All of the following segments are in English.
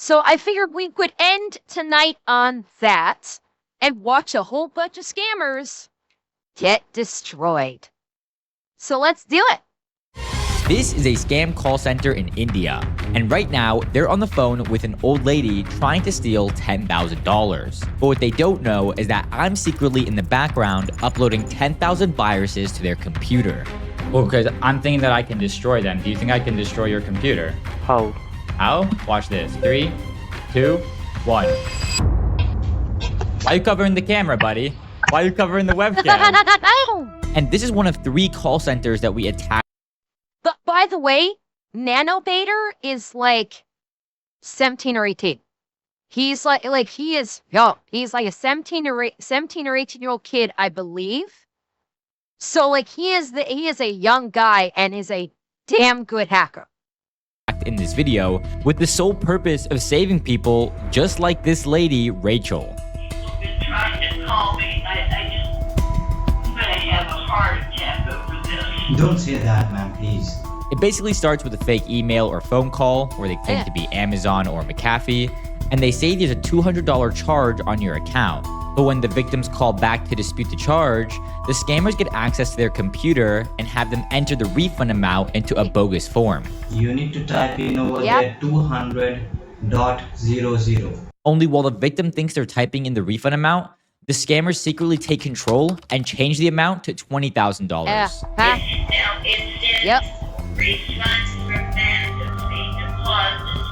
So I figured we could end tonight on that and watch a whole bunch of scammers get destroyed. So let's do it. This is a scam call center in India, and right now they're on the phone with an old lady trying to steal $10,000. But what they don't know is that I'm secretly in the background uploading 10,000 viruses to their computer. Well, because I'm thinking that I can destroy them. Do you think I can destroy your computer? How? How? Watch this. 3, 2, 1. Why are you covering the camera, buddy? Why are you covering the webcam? And this is one of 3 call centers that we attacked. But by the way, Nanobaiter is like 17 or 18. He's like he's like a 17 or 18-year-old kid, I believe. So like he is a young guy and is a damn good hacker. In this video with the sole purpose of saving people just like this lady, Rachel. People been trying to call me. I'm gonna have a heart attack over this. Don't say that, ma'am, please. It basically starts with a fake email or phone call where they claim to be Amazon or McAfee, and they say there's a $200 charge on your account. But when the victims call back to dispute the charge, the scammers get access to their computer and have them enter the refund amount into a bogus form. You need to type in over there 200.00. Only while the victim thinks they're typing in the refund amount, the scammers secretly take control and change the amount to $20,000. Now it says Yep. refunds randomly deposit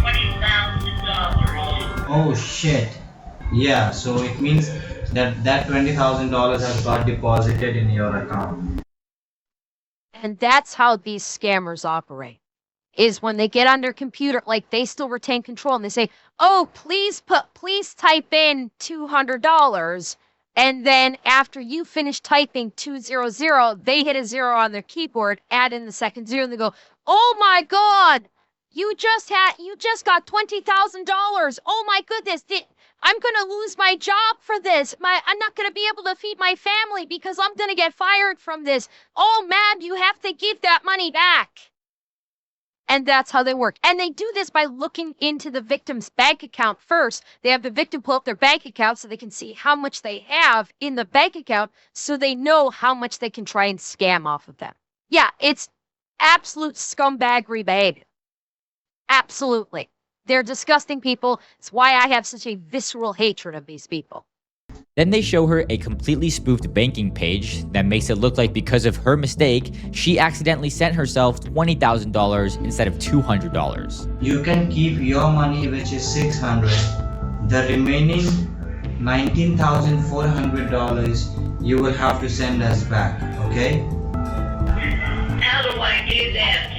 $20,000. Oh shit. Yeah, so it means that $20,000 has got deposited in your account. And that's how these scammers operate. Is when they get on their computer, like they still retain control and they say, oh, please type in $200. And then after you finish typing 200, they hit a 0 on their keyboard, add in the second 0, and they go, oh my God, you just got $20,000. Oh my goodness, I'm going to lose my job for this. I'm not going to be able to feed my family because I'm going to get fired from this. Oh, ma'am, you have to give that money back. And that's how they work. And they do this by looking into the victim's bank account first. They have the victim pull up their bank account so they can see how much they have in the bank account so they know how much they can try and scam off of them. Yeah, it's absolute scumbaggery behavior. Absolutely. They're disgusting people. It's why I have such a visceral hatred of these people. Then they show her a completely spoofed banking page that makes it look like because of her mistake, she accidentally sent herself $20,000 instead of $200. You can keep your money, which is $600. The remaining $19,400 you will have to send us back, okay? How do I do that?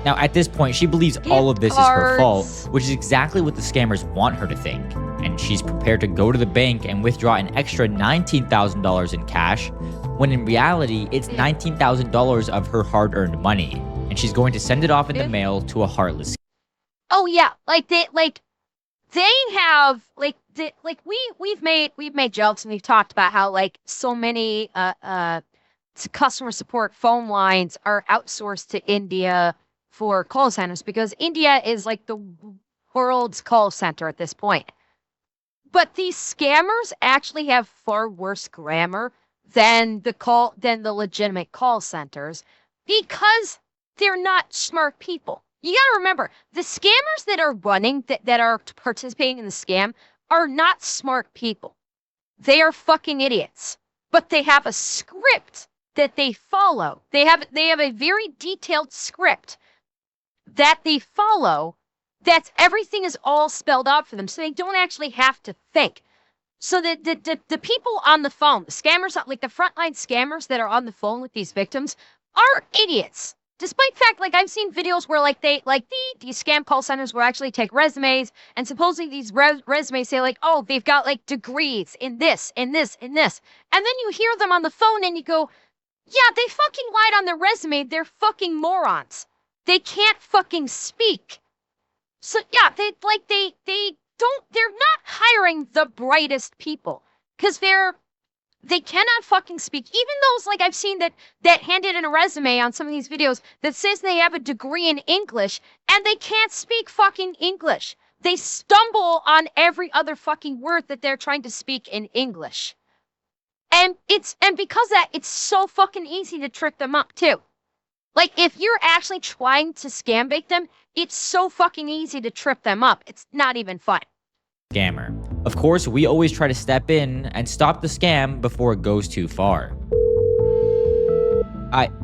Now at this point, she believes all of this is her fault, cards. which is exactly what the scammers want her to think. And she's prepared to go to the bank and withdraw an extra $19,000 in cash, when in reality, it's $19,000 of her hard-earned money. And she's going to send it off in the mail to a heartless. Oh yeah, we've made jokes and we've talked about how like so many customer support phone lines are outsourced to India for call centers because India is like the world's call center at this point. But these scammers actually have far worse grammar than the legitimate call centers because they're not smart people. You gotta remember, the scammers that are running, that are participating in the scam, are not smart people. They are fucking idiots. But they have a script that they follow. They have a very detailed script that they follow. That's everything is all spelled out for them, so they don't actually have to think. So the people on the phone, the scammers, like the frontline scammers that are on the phone with these victims, are idiots. Despite the fact, like I've seen videos where like these scam call centers will actually take resumes and supposedly these resumes say like, oh, they've got like degrees in this, in this, in this. And then you hear them on the phone and you go, yeah, they fucking lied on their resume. They're fucking morons. They can't fucking speak. So yeah, they're not hiring the brightest people because they cannot fucking speak. Even those, like I've seen that handed in a resume on some of these videos that says they have a degree in English and they can't speak fucking English. they stumble on every other fucking word that they're trying to speak in English. And because of that, it's so fucking easy to trick them up too. Like, if you're actually trying to scam bait them, it's so fucking easy to trip them up. It's not even fun. Scammer. Of course, we always try to step in and stop the scam before it goes too far.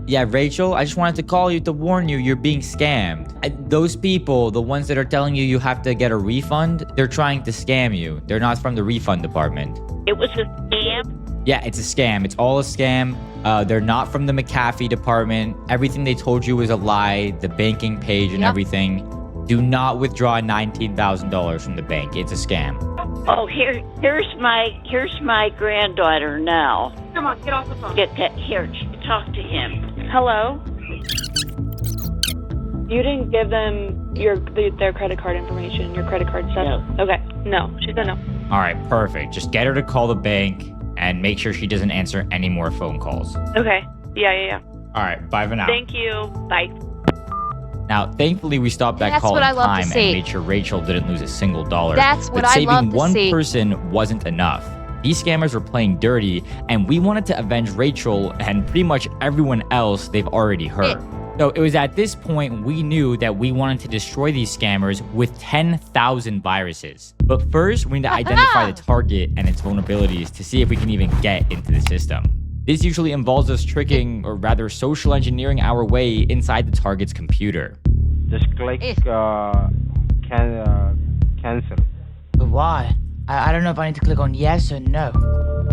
Yeah, Rachel, I just wanted to call you to warn you you're being scammed. Those people, the ones that are telling you you have to get a refund, they're trying to scam you. They're not from the refund department. It was a scam. Yeah, it's a scam. It's all a scam. They're not from the McAfee department. Everything they told you was a lie. The banking page and everything. Do not withdraw $19,000 from the bank. It's a scam. Oh, here's my granddaughter now. Come on, get off the phone. Here, talk to him. Hello? You didn't give them their credit card information, your credit card stuff? No. Okay. No. She said no. All right, perfect. Just get her to call the bank and make sure she doesn't answer any more phone calls. Okay. Yeah. All right, bye for now. Thank you. Bye. Now, thankfully, we stopped that That's call what in I love to time and see. made sure Rachel didn't lose a single dollar. That's what but I saving love to one see. person wasn't enough. These scammers were playing dirty, and we wanted to avenge Rachel and pretty much everyone else they've already hurt. So it was at this point we knew that we wanted to destroy these scammers with 10,000 viruses. But first, we need to identify the target and its vulnerabilities to see if we can even get into the system. This usually involves us tricking, or rather social engineering our way inside the target's computer. Just click cancel. But why? I don't know if I need to click on yes or no.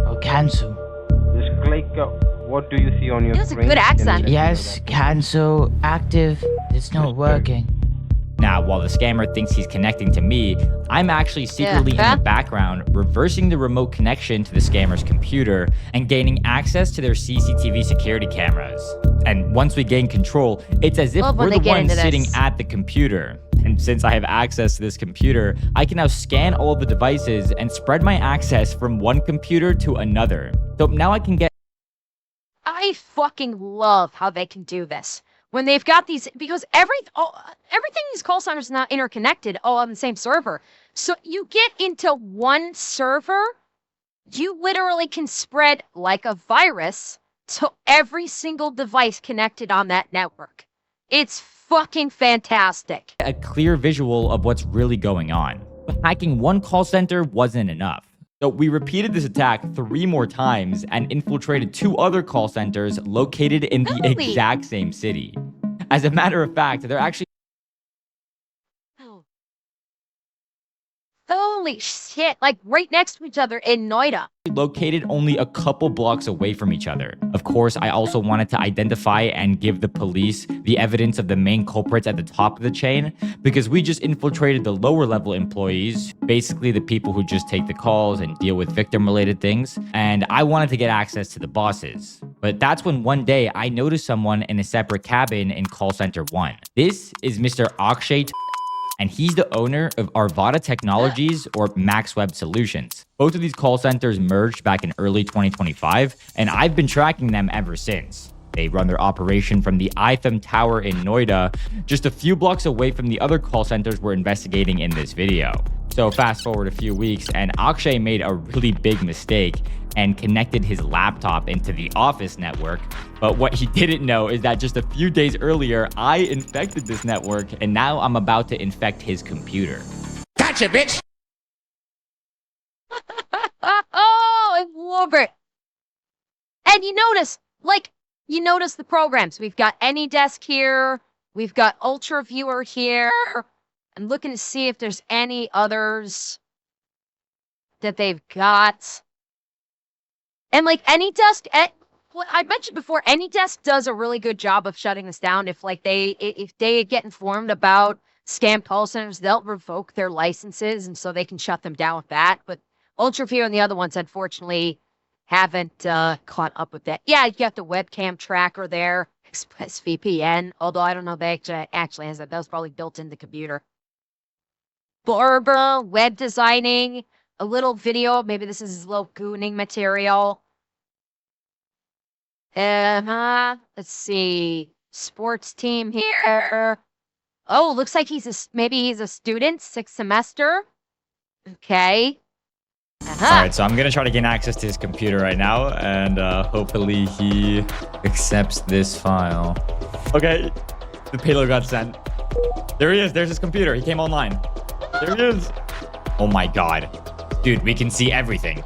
Or cancel. Just click what do you see on your He has a screen? good accent. Can you Yes, cancel, active. It's not working. Now, while the scammer thinks he's connecting to me, I'm actually secretly in the background reversing the remote connection to the scammer's computer and gaining access to their CCTV security cameras. And once we gain control, it's as if Love when we're they the get ones into sitting this. at the computer. And since I have access to this computer, I can now scan all of the devices and spread my access from one computer to another. So now I can get I fucking love how they can do this. When they've got these, because everything in these call centers is not interconnected all on the same server. So you get into one server, you literally can spread like a virus to every single device connected on that network. It's fucking fantastic. a clear visual of what's really going on. But hacking one call center wasn't enough. So we repeated this attack 3 more times and infiltrated 2 other call centers located in the Really? exact same city. As a matter of fact, they're actually Holy shit, like right next to each other in Noida. located only a couple blocks away from each other. Of course, I also wanted to identify and give the police the evidence of the main culprits at the top of the chain, because we just infiltrated the lower level employees, basically the people who just take the calls and deal with victim related things, and I wanted to get access to the bosses. But that's when one day I noticed someone in a separate cabin in call center 1. This is Mr. Akshay, and he's the owner of Arvada Technologies, or Max Web Solutions. Both of these call centers merged back in early 2025, and I've been tracking them ever since. They run their operation from the IFEM Tower in Noida, just a few blocks away from the other call centers we're investigating in this video. So fast forward a few weeks, and Akshay made a really big mistake and connected his laptop into the office network. But what he didn't know is that just a few days earlier, I infected this network, and now I'm about to infect his computer. Gotcha, bitch! Oh, I love it. And you notice the programs. We've got AnyDesk here. We've got Ultra Viewer here. I'm looking to see if there's any others that they've got. And like AnyDesk, what I mentioned before, AnyDesk does a really good job of shutting this down. If they get informed about scam call centers, they'll revoke their licenses, and so they can shut them down with that. But UltraView and the other ones, unfortunately, haven't caught up with that. Yeah, you got the webcam tracker there, ExpressVPN, although I don't know if they actually has that. That was probably built in the computer. Barber, web designing, a little video. Maybe this is his little gooning material. Let's see. Sports team here. Oh, looks like maybe he's a student, 6th semester. Okay. Uh-huh. All right, so I'm gonna try to gain access to his computer right now, and hopefully he accepts this file. Okay, the payload got sent. There he is. There's his computer. He came online. There he is. Oh my god, dude, we can see everything.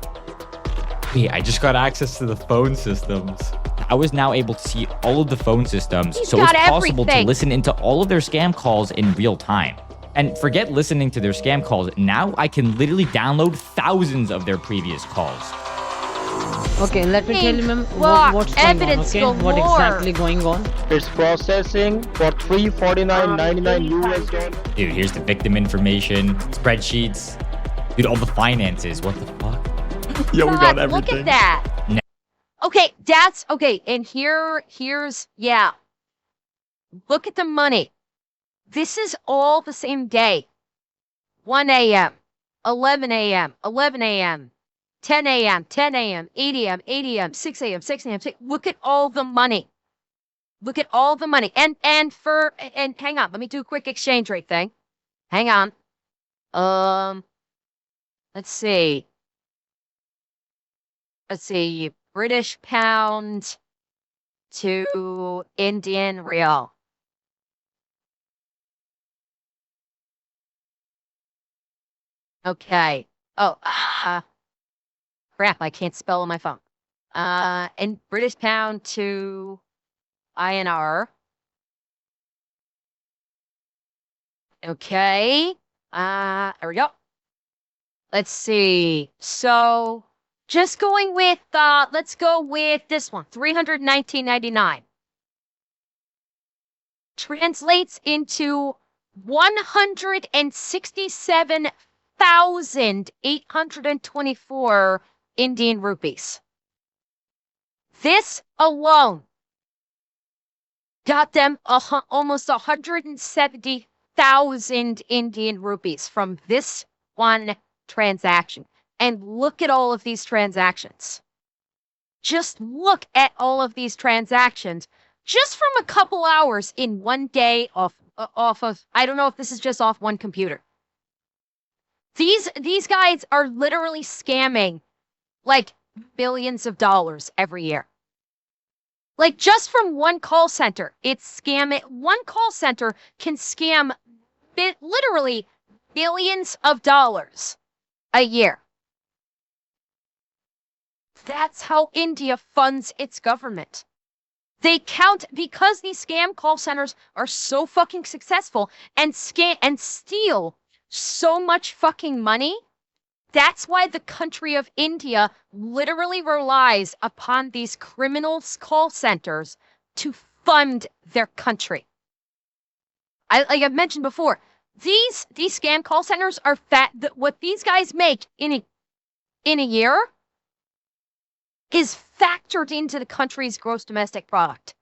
Wait, I just got access to the phone systems. I was now able to see all of the phone systems, He's so it's got possible to everything. listen into all of their scam calls in real time. And forget listening to their scam calls, now I can literally download thousands of their previous calls. Okay, let me tell you, ma'am, Look, what's going on, evidence okay? What galore. exactly going on? It's processing for $349.99 US. Dude, here's the victim information, spreadsheets. Dude, all the finances. What the fuck? Yo, we got God, everything. look at that. Okay, that's okay. And here's yeah. Look at the money. This is all the same day. 1 a.m., 11 a.m., 11 a.m., 10 a.m., 10 a.m., 8 a.m., 8 a.m., 6 a.m., 6 a.m. Look at all the money. Look at all the money. And hang on, let me do a quick exchange rate thing. Hang on. Let's see. British pound to Indian real. Okay. Oh, crap, I can't spell on my phone. And British pound to INR. Okay. There we go. Let's see. So, just going with, let's go with this one, $319.99. Translates into 167,824 Indian rupees. This alone got them almost 170,000 Indian rupees from this one transaction. And look at all of these transactions. Just look at all of these transactions just from a couple hours in one day off of, I don't know if this is just off one computer. These guys are literally scamming like billions of dollars every year. Like just from one call center, one call center can scam literally billions of dollars a year. That's how India funds its government. They count because these scam call centers are so fucking successful and steal so much fucking money. That's why the country of India literally relies upon these criminals call centers to fund their country. Like I've mentioned before, these scam call centers are what these guys make in a year is factored into the country's gross domestic product.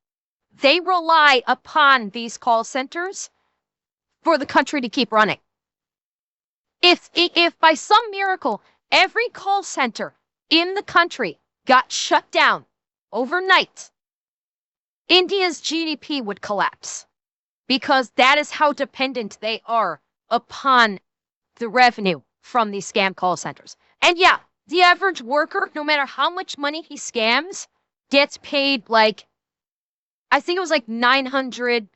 They rely upon these call centers for the country to keep running. If by some miracle every call center in the country got shut down overnight, India's GDP would collapse because that is how dependent they are upon the revenue from these scam call centers. And yeah, the average worker, no matter how much money he scams, gets paid like, I think it was like 900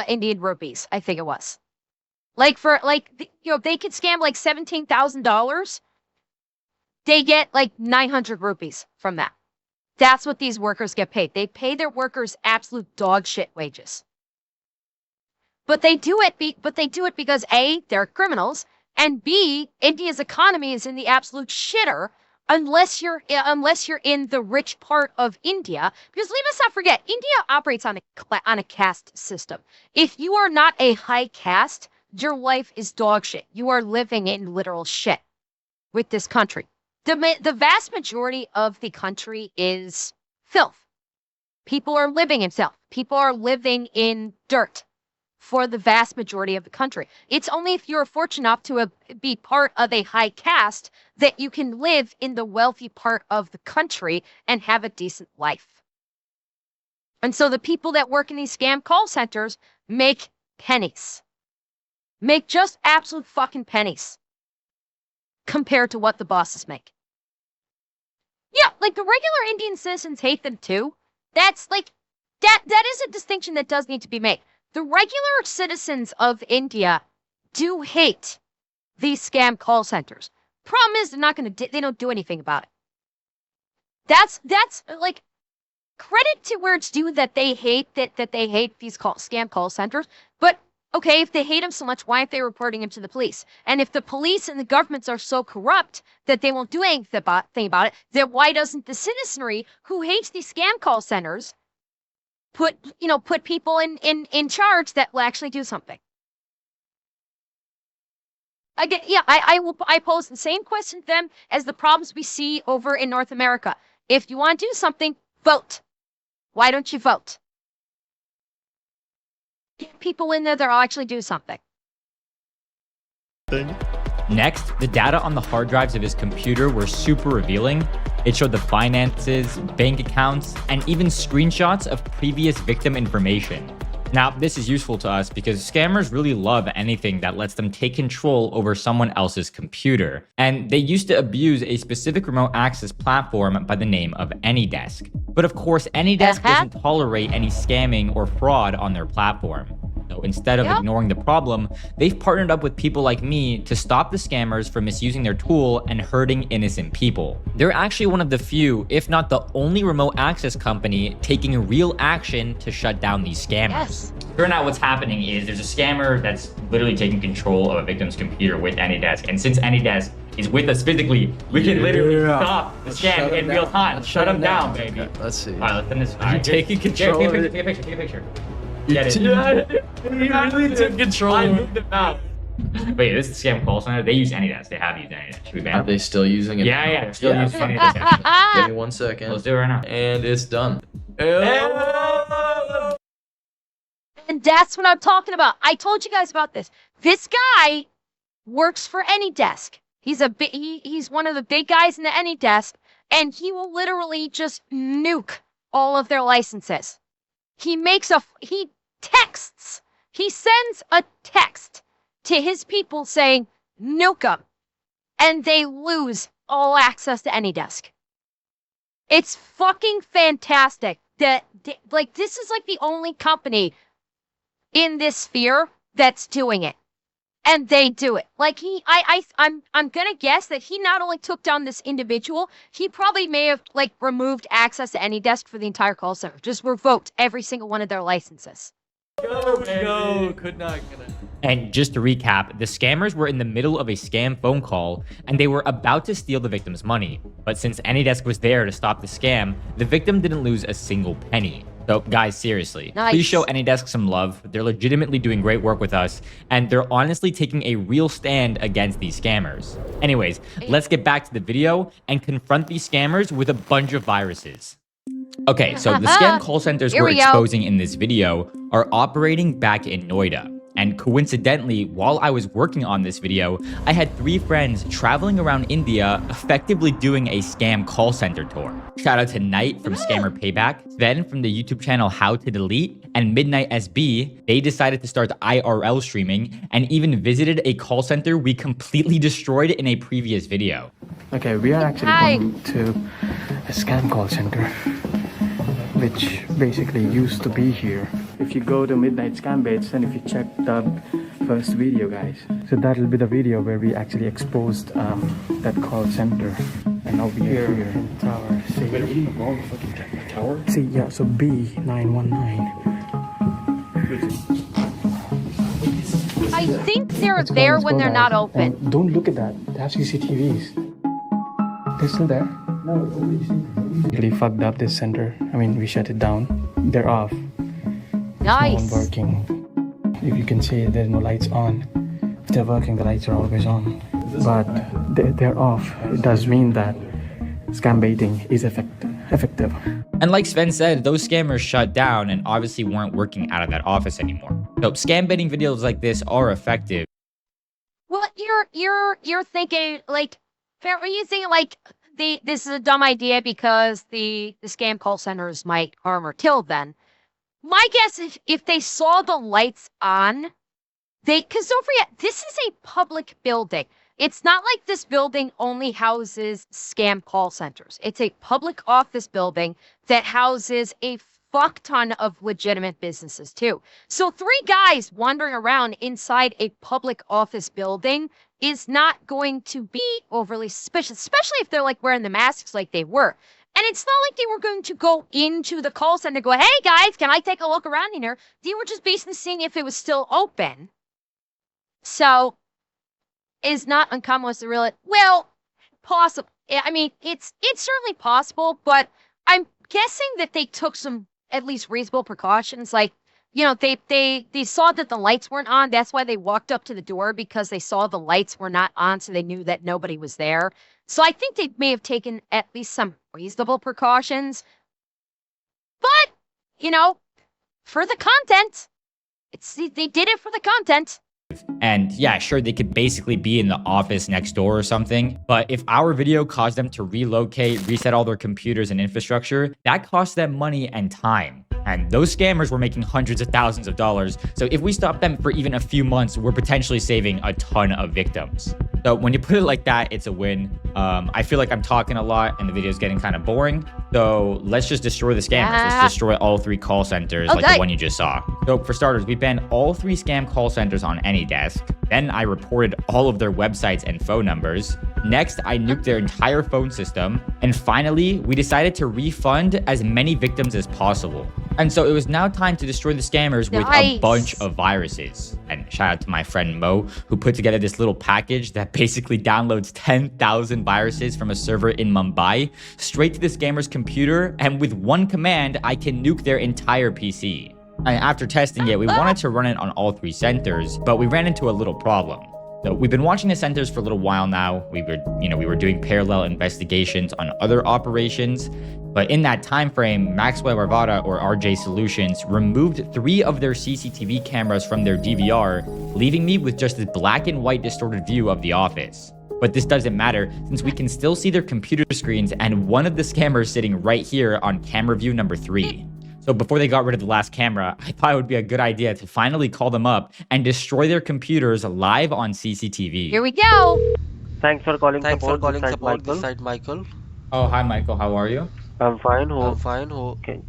Indian rupees. I think it was. Like for they could scam like $17,000. They get like 900 rupees from that. That's what these workers get paid. They pay their workers absolute dog shit wages. But they do it because A, they're criminals, and B, India's economy is in the absolute shitter unless you're in the rich part of India. Because let us not forget, India operates on a caste system. If you are not a high caste, your life is dog shit. You are living in literal shit with this country. The vast majority of the country is filth. People are living in filth. People are living in dirt for the vast majority of the country. It's only if you're fortunate enough to be part of a high caste that you can live in the wealthy part of the country and have a decent life. And so the people that work in these scam call centers make pennies. make just absolute fucking pennies compared to what the bosses make. Yeah, like the regular Indian citizens hate them too. That's like, that is a distinction that does need to be made. The regular citizens of India do hate these scam call centers. Problem is, they don't do anything about it. That's like, credit to where it's due that they hate these scam call centers. But okay, if they hate them so much, why aren't they reporting them to the police? And if the police and the governments are so corrupt that they won't do anything about it, then why doesn't the citizenry who hates these scam call centers put people in charge that will actually do something? Again, yeah, I pose the same question to them as the problems we see over in North America. If you want to do something, vote. Why don't you vote? Get people in there that'll actually do something. Next, the data on the hard drives of his computer were super revealing. It showed the finances, bank accounts, and even screenshots of previous victim information. Now, this is useful to us because scammers really love anything that lets them take control over someone else's computer. And they used to abuse a specific remote access platform by the name of AnyDesk. But of course, AnyDesk doesn't tolerate any scamming or fraud on their platform. So instead of ignoring the problem, they've partnered up with people like me to stop the scammers from misusing their tool and hurting innocent people. They're actually one of the few, if not the only remote access company taking real action to shut down these scammers. Yes. Turn out what's happening is there's a scammer that's literally taking control of a victim's computer with AnyDesk. And since AnyDesk is with us physically, we can literally stop the scam in real time. Shut them down, baby. Okay, let's see. All right, let's send this. You're taking control. Take a picture. Get it. You really took control. I moved them out. Wait, this is the scam call center. They use AnyDesk. They have used AnyDesk. Should we ban Are them? they still using it? Yeah. Still use AnyDesk. Give me 1 second. Let's do it right now. And it's done. And that's what I'm talking about. I told you guys about this. This guy works for AnyDesk. He's one of the big guys in the AnyDesk, and he will literally just nuke all of their licenses. He sends a text to his people saying, nuke them, and they lose all access to AnyDesk. It's fucking fantastic that, like, this is like the only company in this sphere that's doing it. And they do it. Like, I'm gonna guess that he not only took down this individual, he probably may have, like, removed access to AnyDesk for the entire call center. Just revoked every single one of their licenses. Go. Could not. And just to recap, the scammers were in the middle of a scam phone call and they were about to steal the victim's money. But since AnyDesk was there to stop the scam, the victim didn't lose a single penny. So guys, seriously, please show AnyDesk some love. They're legitimately doing great work with us, and they're honestly taking a real stand against these scammers. Anyways, let's get back to the video and confront these scammers with a bunch of viruses. Okay, so the scam call centers we're exposing in this video are operating back in Noida. And coincidentally, while I was working on this video, I had 3 friends traveling around India effectively doing a scam call center tour. Shout out to Knight from Scammer Payback, Sven from the YouTube channel How to Delete, and Midnight SB. They decided to start IRL streaming and even visited a call center we completely destroyed in a previous video. Okay, we are actually going to a scam call center, which basically used to be here. If you go to Midnight Scam Baits and if you check the first video, guys, so that'll be the video where we actually exposed that call center. And now we are here in the tower. See, wait, are we going to fucking check the tower? See, yeah, so B919. I think they're there when they're not open. And don't look at that. They have CCTVs. They're still there? No, it's already really fucked up this center. I mean, we shut it down. They're off. Nice. It's not working. If you can see, there's no lights on. If they're working, the lights are always on. But they're off. It does mean that scam baiting is effective. And like Sven said, those scammers shut down and obviously weren't working out of that office anymore. So scam baiting videos like this are effective. Well, you're thinking, like, are you thinking, like, this is a dumb idea because the scam call centers might harm or kill then? My guess is if they saw the lights on Because don't forget, this is a public building. It's not like this building only houses scam call centers. It's a public office building that houses a fuck ton of legitimate businesses too. So 3 guys wandering around inside a public office building is not going to be overly suspicious, especially if they're like wearing the masks like they were. And it's not like they were going to go into the call center and go, hey guys, can I take a look around in here? They were just basically seeing if it was still open. So, is not uncommon was the real, well, possible. I mean, it's certainly possible, but I'm guessing that they took some at least reasonable precautions. Like, you know, they saw that the lights weren't on. That's why they walked up to the door, because they saw the lights were not on, so they knew that nobody was there. So I think they may have taken at least some reasonable precautions. But, you know, for the content, they did it for the content. And yeah, sure, they could basically be in the office next door or something. But if our video caused them to relocate, reset all their computers and infrastructure, that cost them money and time. And those scammers were making hundreds of thousands of dollars. So if we stop them for even a few months, we're potentially saving a ton of victims. So when you put it like that, it's a win. I feel like I'm talking a lot and the video is getting kind of boring. So let's just destroy the scammers. Let's destroy all 3 call centers like the one you just saw. So for starters, we banned all 3 scam call centers on AnyDesk. Then I reported all of their websites and phone numbers. Next, I nuked their entire phone system. And finally, we decided to refund as many victims as possible. And so it was now time to destroy the scammers with a bunch of viruses. And shout out to my friend Mo, who put together this little package that basically downloads 10,000 viruses from a server in Mumbai straight to the scammer's computer. And with one command, I can nuke their entire PC. And after testing it, we wanted to run it on all 3 centers, but we ran into a little problem. So we've been watching the centers for a little while now. We were doing parallel investigations on other operations. But in that time frame, Maxwell Varvada or RJ Solutions removed 3 of their CCTV cameras from their DVR, leaving me with just this black and white distorted view of the office. But this doesn't matter, since we can still see their computer screens and one of the scammers sitting right here on camera view number 3. So before they got rid of the last camera, I thought it would be a good idea to finally call them up and destroy their computers live on CCTV. Here we go. Thanks for calling support. Michael. Side Michael. Oh, hi Michael, how are you? I'm fine. I'm fine. Okay.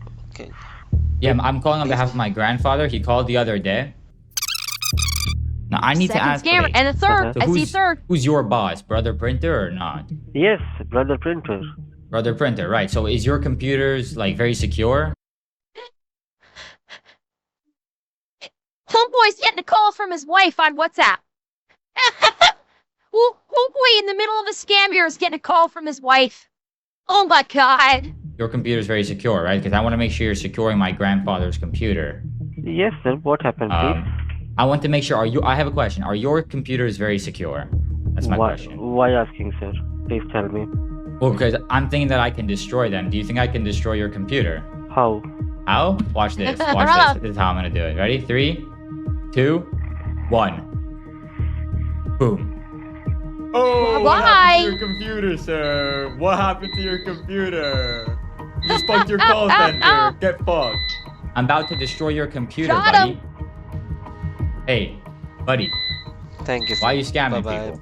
Yeah, I'm calling on behalf of my grandfather. He called the other day. Now I need to ask. Scammer. And a third. So I see third. Who's your boss, Brother Printer or not? Yes, Brother Printer. Brother Printer, right. So is your computers like very secure? Homeboy's getting a call from his wife on WhatsApp. Homeboy in the middle of a scam here is getting a call from his wife. Oh my god. Your computer's very secure, right? Because I want to make sure you're securing my grandfather's computer. Yes, sir. What happened, please? I want to make sure, I have a question. Are your computers very secure? That's my question. Why asking, sir? Please tell me. Well, because I'm thinking that I can destroy them. Do you think I can destroy your computer? How? How? Watch this. Watch this. This is how I'm going to do it. Ready? 3, 2, 1. Boom. Oh, Bye. what happened to your computer, sir? What happened to your computer? You just fucked your call center. Get fucked. I'm about to destroy your computer, Got buddy. him. Hey, buddy. Thank you. Why are you scamming Bye-bye. people?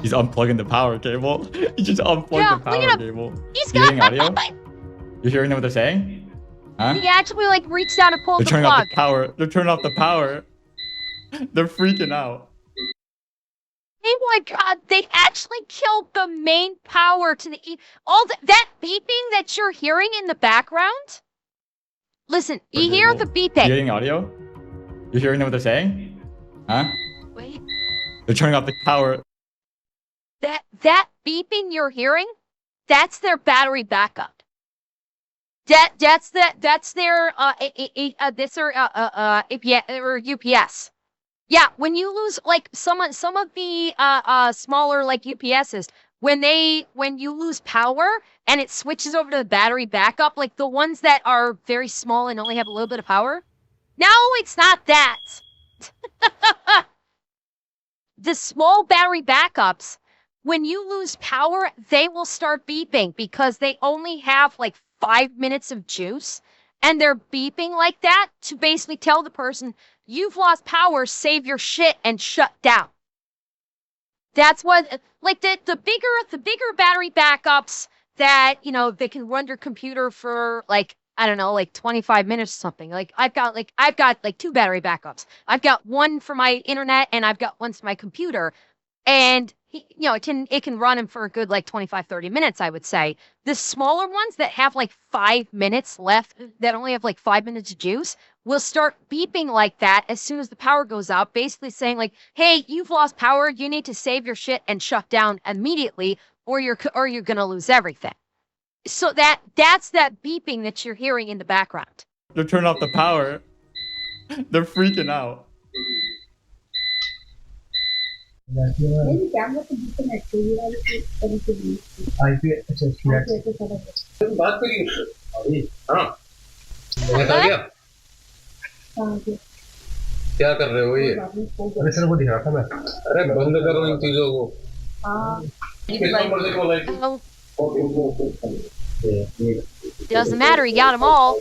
He's unplugging the power cable. He just unplugged the look power at him. cable. He's You hearing got audio? You hearing what they're saying? Huh? He actually like reached down and pulled They're the turning plug. off the power. They're turning off the power. They're freaking out. Oh my god, they actually killed the main power to the that beeping that you're hearing in the background. Listen, you hear the You beeping. hearing audio? You hearing what they're saying? Huh? Wait. They're turning off the power. That beeping you're hearing, that's their battery backup. That's their UPS. Yeah, when you lose like some of the smaller like UPSs, when you lose power and it switches over to the battery backup, like the ones that are very small and only have a little bit of power. No, it's not that. The small battery backups, when you lose power, they will start beeping because they only have like 5 minutes of juice, and they're beeping like that to basically tell the person you've lost power, save your shit and shut down. That's what, like, the bigger battery backups that, you know, they can run your computer for, like, I don't know, like 25 minutes or something. Like I've got like 2 battery backups. I've got one for my internet and I've got one for my computer. And you know, it can run them for a good like 25, 30 minutes, I would say. The smaller ones that have like 5 minutes left, that only have like 5 minutes of juice, will start beeping like that as soon as the power goes out, basically saying like, hey, you've lost power, you need to save your shit and shut down immediately, or you're gonna lose everything. So that's that beeping that you're hearing in the background. They're turning off the power. They're freaking out. क्या कर रहे हो ये? अरे sir वो दिखा था मैं। अरे बंद करो इन चीजों को। किस नंबर से call I? Doesn't matter, you got them all.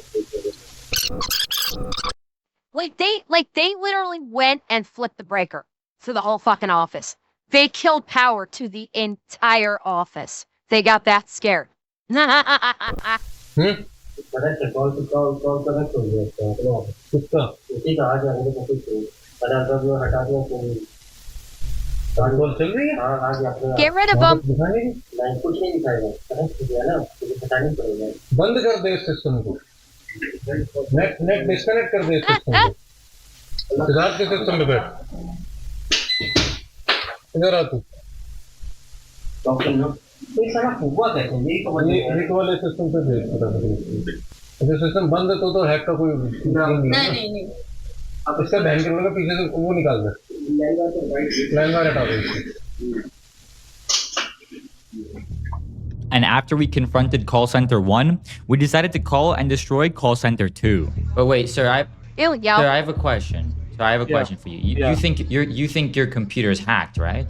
Like they literally went and flipped the breaker to the whole fucking office. They killed power to the entire office. They got that scared. Get rid of them. बंद कर दे इस system को। Net disconnect कर दे इस system को। सिद्धार्थ के system पे बैठ। इधर आ तू। ये वाले सिस्टम पे भेज। अगर सिस्टम बंद है तो हैक का कोई नहीं। अब इसका ध्यान करने का पीछे से वो निकाल दे। लैंडमार्क हटा दे। And after we confronted call center 1, we decided to call and destroy call center 2. But wait, sir, I have a question. So I have a question for you. You think your computer is hacked, right?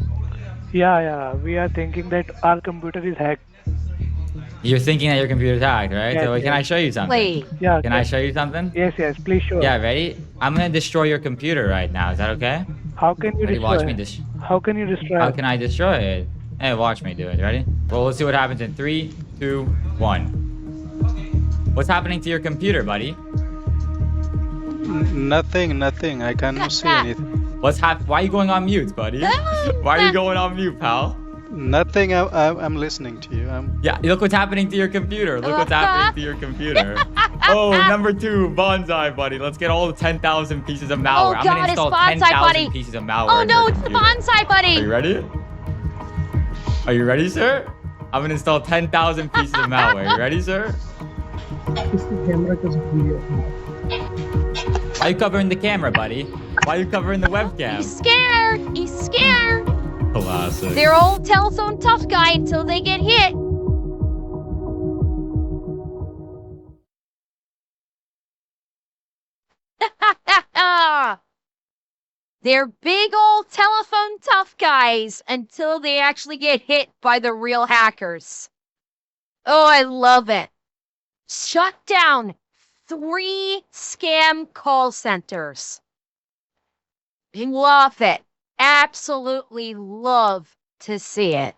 Yeah. We are thinking that our computer is hacked. You're thinking that your computer is hacked, right? Yes, So can I show you something? Wait. Yeah. Can I show you something? Yes, please show. Yeah, ready? I'm gonna destroy your computer right now. Is that okay? How can you Ready? destroy? Watch me How can you destroy? How can I destroy it? Hey, watch me do it. Ready? Well, let's see what happens in 3, 2, 1. What's happening to your computer, buddy? Nothing. I cannot see anything. Why are you going on mute, buddy? Why are you going on mute, pal? Nothing. I'm listening to you. Yeah, look what's happening to your computer. Look what's happening to your computer. Oh, number 2, bonsai, buddy. Let's get all the 10,000 pieces of malware. Oh, God, I'm gonna install it's bonsai, 10,000 buddy. pieces of malware. Oh no, it's the bonsai buddy. Are you ready? Are you ready, sir? I'm gonna install 10,000 pieces of malware. You ready, sir? Why are you covering the camera, buddy? Why are you covering the webcam? He's scared. Classic. They're all telephone tough guy until they get hit. They're big old telephone tough guys until they actually get hit by the real hackers. Oh, I love it. Shut down 3 scam call centers. Love it. Absolutely love to see it.